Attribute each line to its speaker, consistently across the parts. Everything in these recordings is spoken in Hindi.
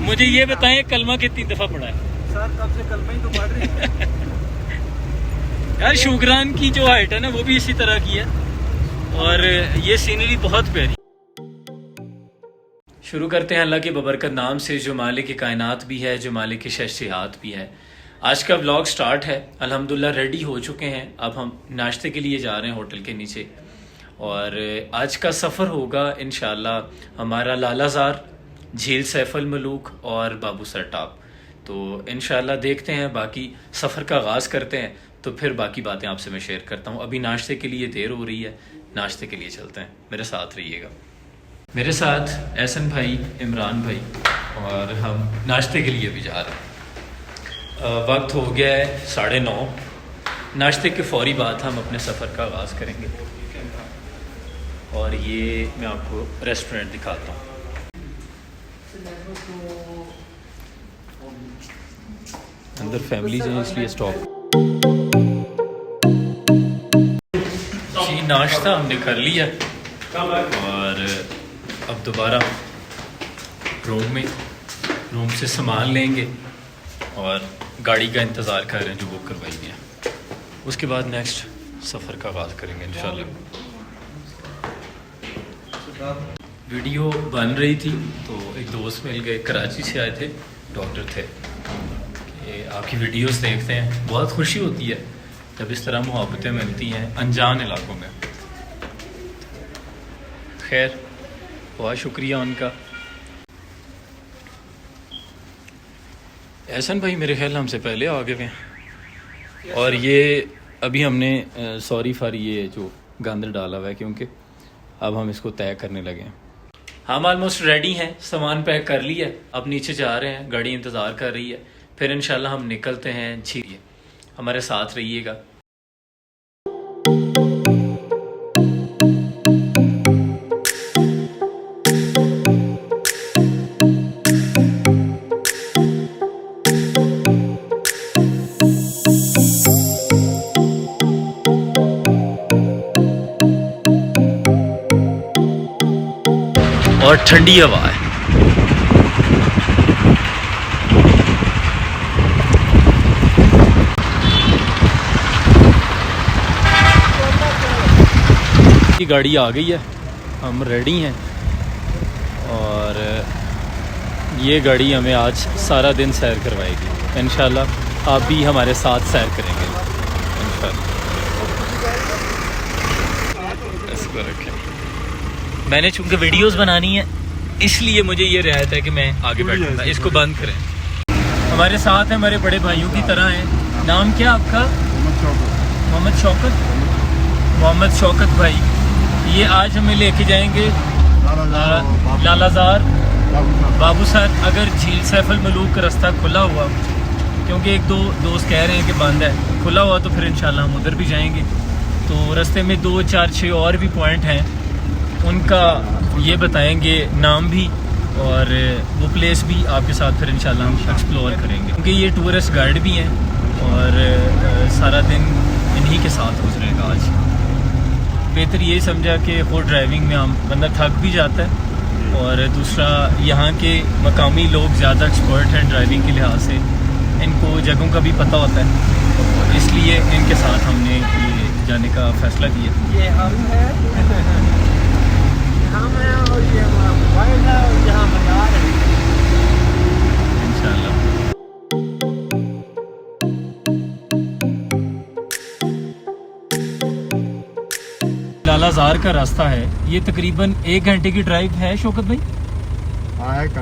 Speaker 1: मुझे ये बताएं कलमा कितनी दफ़ा पढ़ा है?
Speaker 2: सर कब से कलमा ही तो पढ़ रहे हैं।
Speaker 1: यार शुक्रान की जो हाइट है ना वो भी इसी तरह की है और ये सीनरी बहुत प्यारी। शुरू करते हैं अल्लाह के बबरकत नाम से जो मालिक कायनात भी है, जो मालिक शहसियात भी है। आज का व्लॉग स्टार्ट है। अल्हम्दुलिल्लाह रेडी हो चुके हैं। अब हम नाश्ते के लिए जा रहे हैं होटल के नीचे और आज का सफ़र होगा इंशाल्लाह हमारा लालाजार, झील सैफुल मलूक और बाबू सर टॉप। तो इंशाल्लाह देखते हैं, बाकी सफ़र का आगाज़ करते हैं तो फिर बाकी बातें आपसे मैं शेयर करता हूँ। अभी नाश्ते के लिए देर हो रही है, नाश्ते के लिए चलते हैं, मेरे साथ रहिएगा। मेरे साथ एहसन भाई, इमरान भाई और हम नाश्ते के लिए भी जा रहे हैं। वक्त हो गया है 9:30। नाश्ते के फौरी बाद हम अपने सफ़र का आगाज़ करेंगे और ये मैं आपको रेस्टोरेंट दिखाता हूँ। अंदर फैमिलीज हैं इसलिए स्टॉप। जी नाश्ता हमने कर लिया और अब दोबारा रूम से सामान लेंगे और गाड़ी का इंतज़ार कर रहे हैं जो बुक करवाई है। उसके बाद नेक्स्ट सफ़र का आगाज़ करेंगे इंशाल्लाह। वीडियो बन रही थी तो एक दोस्त मिल गए, कराची से आए थे, डॉक्टर थे कि आपकी वीडियोस देखते हैं, बहुत खुशी होती है जब इस तरह मोहब्बतें मिलती हैं अनजान इलाकों में। खैर बहुत शुक्रिया उनका। एहसन भाई मेरे ख्याल हमसे पहले आ गए हैं और ये अभी हमने सॉरी फॉर ये जो गंद डाला हुआ है क्योंकि अब हम इसको तय करने लगे हैं। हम ऑलमोस्ट रेडी हैं, सामान पैक कर लिया है, अब नीचे जा रहे हैं, गाड़ी इंतज़ार कर रही है, फिर इंशाल्लाह हम निकलते हैं झील। हमारे साथ रहिएगा। और ठंडी हवा है। गाड़ी आ गई है, हम रेडी हैं और ये गाड़ी हमें आज सारा दिन सैर करवाएगी इंशाल्लाह। आप भी हमारे साथ सैर करेंगे इंशाल्लाह। इसको रखें। मैंने चूँकि वीडियोस बनानी है इसलिए मुझे ये रियायत है कि मैं आगे बैठूंगा। इसको बंद करें। हमारे साथ हैं, हमारे बड़े भाइयों की तरह हैं। नाम क्या आपका? मोहम्मद शौकत भाई। ये आज हमें लेके जाएंगे लालाजार, बाबू सर। अगर झील सैफुल मलूक का रास्ता खुला हुआ, क्योंकि एक दो दोस्त कह रहे हैं कि बंद है, खुला हुआ तो फिर इंशाल्लाह हम उधर भी जाएंगे। तो रास्ते में 2, 4, 6 और भी पॉइंट हैं, उनका ये बताएंगे नाम भी और वो प्लेस भी आपके साथ फिर इंशाल्लाह हम एक्सप्लोर करेंगे। क्योंकि ये टूरिस्ट गाइड भी हैं और सारा दिन इन्हीं के साथ गुजरेगा आज। बेहतर ये समझा कि खुद ड्राइविंग में हम बंदा थक भी जाता है और दूसरा यहाँ के मकामी लोग ज़्यादा एक्सपर्ट हैं ड्राइविंग के लिहाज से, इनको जगहों का भी पता होता है, इसलिए इनके साथ हमने ये जाने का फ़ैसला किया।
Speaker 2: ये हम हैं और ये मोबाइल है और यहाँ मज़ार है
Speaker 1: इंशाल्लाह। लालाजार का रास्ता है, ये तकरीबन 1 घंटे की ड्राइव है शौकत भाई।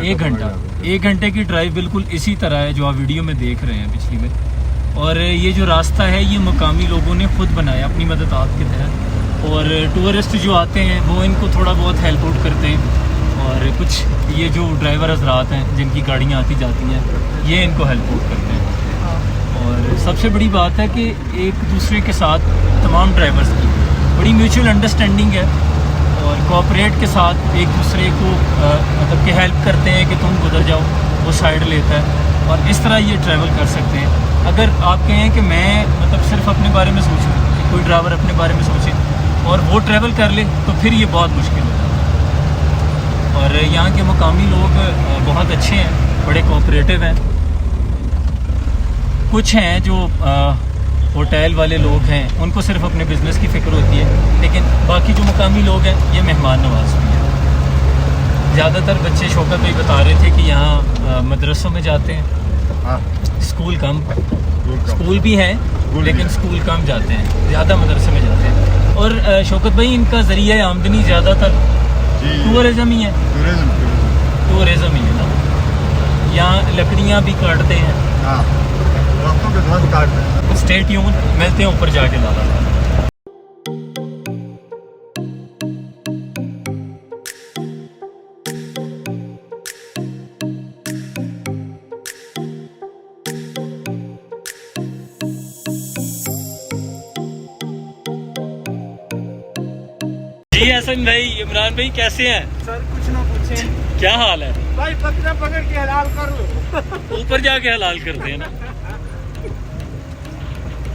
Speaker 1: 1 घंटे की ड्राइव बिल्कुल इसी तरह है जो आप वीडियो में देख रहे हैं पिछली में। और ये जो रास्ता है ये मकामी लोगों ने खुद बनाया अपनी मददात के तहत, और टूरिस्ट जो आते हैं वो इनको थोड़ा बहुत हेल्प आउट करते हैं और कुछ ये जो ड्राइवर हजरात हैं जिनकी गाड़ियाँ आती जाती हैं ये इनको हेल्प आउट करते हैं। और सबसे बड़ी बात है कि एक दूसरे के साथ तमाम ड्राइवर्स की बड़ी म्यूचुअल अंडरस्टैंडिंग है और कोऑपरेट के साथ एक दूसरे को मतलब कि हेल्प करते हैं कि तुम गुजर जाओ, वो साइड लेता है और इस तरह ये ट्रैवल कर सकते हैं। अगर आप कहें कि मैं मतलब सिर्फ अपने बारे में सोचूं, कोई ड्राइवर अपने बारे में सोचे और वो ट्रैवल कर ले तो फिर ये बहुत मुश्किल हो जाता है। और यहाँ के मकामी लोग बहुत अच्छे हैं बड़े कोऑपरेटिव हैं। कुछ हैं जो होटल वाले लोग हैं, उनको सिर्फ अपने बिज़नेस की फ़िक्र होती है, लेकिन बाकी जो मुकामी लोग हैं ये मेहमान नवाज भी हैं। ज़्यादातर बच्चे शौकत भाई बता रहे थे कि यहाँ मदरसों में जाते हैं।
Speaker 3: हाँ,
Speaker 1: स्कूल कम, स्कूल भी हैं लेकिन स्कूल कम जाते हैं, ज़्यादा मदरसे में जाते हैं। और शौकत भाई इनका ज़रिया आमदनी ज़्यादातर टूरिज़म ही है। टूरिज़म ही है ना, यहाँ लकड़ियाँ भी काटते हैं।
Speaker 3: हाँ, वक्तों के साथ काटते हैं।
Speaker 1: स्टे ट्यून, मिलते हैं ऊपर जाके लाला। जी हसन भाई, इमरान भाई कैसे हैं?
Speaker 2: सर कुछ ना पूछें,
Speaker 1: क्या हाल है?
Speaker 2: भाई बकरा पकड़ के हलाल कर लो।
Speaker 1: ऊपर जाके हलाल करते हैं ना।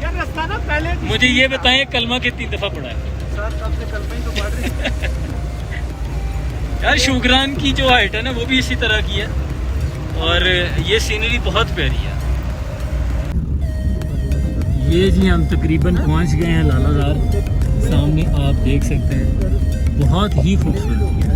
Speaker 2: यार रास्ता ना पहले
Speaker 1: मुझे ये बताएं कलमा कितनी दफ़ा पढ़ा है?
Speaker 2: सर तब से कल में ही तो पढ़ रहे हैं।
Speaker 1: यार शुगरान की जो हाइट है ना वो भी इसी तरह की है, और ये सीनरी बहुत प्यारी है। ये जी हम तकरीबन पहुंच गए हैं लालाजार। सामने आप देख सकते हैं, बहुत ही खूबसूरत है।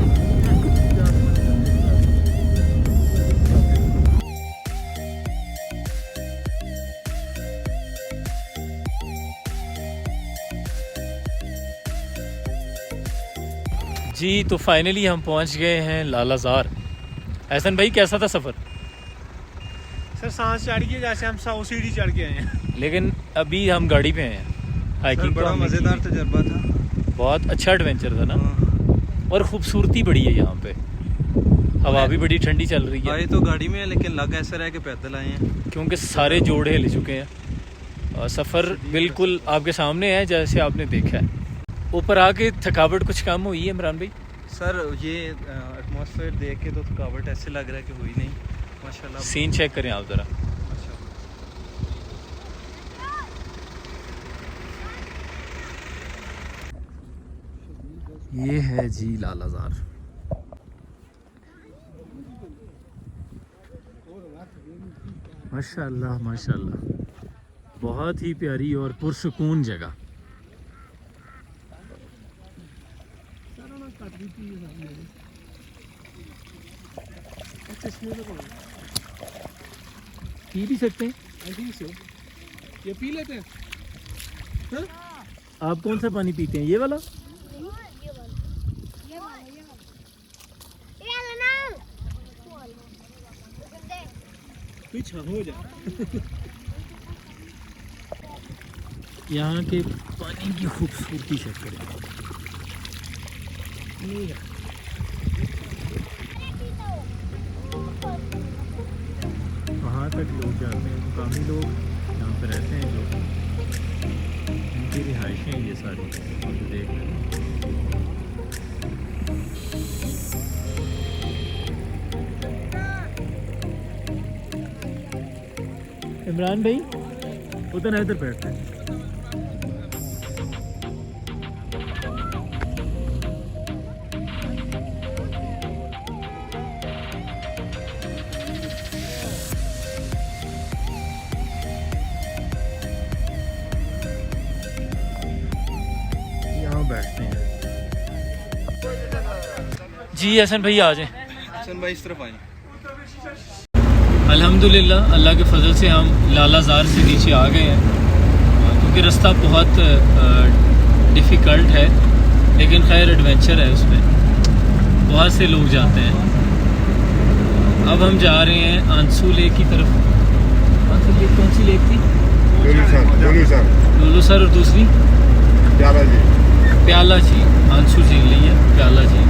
Speaker 1: जी तो फाइनली हम पहुंच गए हैं लालाजार। एहसन भाई कैसा था सफ़र?
Speaker 2: सर सांस चढ़ गई जैसे हम 100 सीढ़ी चढ़ के आए हैं।
Speaker 1: लेकिन अभी हम गाड़ी पे हैं। हाइकिंग
Speaker 4: बड़ा मज़ेदार तजर्बा था,
Speaker 1: बहुत अच्छा एडवेंचर था ना। और खूबसूरती बड़ी है यहाँ पे, हवा भी बड़ी ठंडी चल रही है।
Speaker 4: आए तो गाड़ी में है लेकिन लग ऐसा रहा है कि पैदल आए हैं,
Speaker 1: क्योंकि सारे जोड़े हिल चुके हैं और सफ़र बिल्कुल आपके सामने है जैसे आपने देखा है। ऊपर आके थकावट कुछ कम हुई है इमरान भाई?
Speaker 4: सर ये एटमॉस्फेयर देख के तो थकावट ऐसे लग रहा है कि हुई नहीं, माशाल्लाह।
Speaker 1: सीन चेक करें आप ज़रा। ये है जी लालाजार। माशाल्लाह माशाल्लाह, बहुत ही प्यारी और पुरसुकून जगह। पी भी सकते हैं,
Speaker 2: ये पी लेते हैं।
Speaker 1: आप कौन सा पानी पीते हैं? ये वाला?
Speaker 2: पीछा हो जा।
Speaker 1: यहाँ के पानी की खूबसूरती चेक करें। वहाँ तक लोग जाते हैं, मुकामी लोग यहाँ पे रहते हैं, जो इनकी रिहाइशें हैं ये सारी, और देख रहे हैं। इमरान भाई उधर ना इधर बैठते हैं। यहाँ बैठते हैं। जी हसन भाई आ जाएं।
Speaker 4: हसन भाई इस तरफ आए।
Speaker 1: अल्हम्दुलिल्लाह अल्लाह के फजल से हम लालाजार से नीचे आ गए हैं, क्योंकि रास्ता बहुत डिफ़िकल्ट है, लेकिन खैर एडवेंचर है, उसमें बहुत से लोग जाते हैं। अब हम जा रहे हैं आंसू लेक की तरफ। आंसू लेक कौन सी लेक थी? लुलू सर और दूसरी
Speaker 3: प्याला जी।
Speaker 1: प्याला जी। आंसू झील नहीं है, प्याला जी।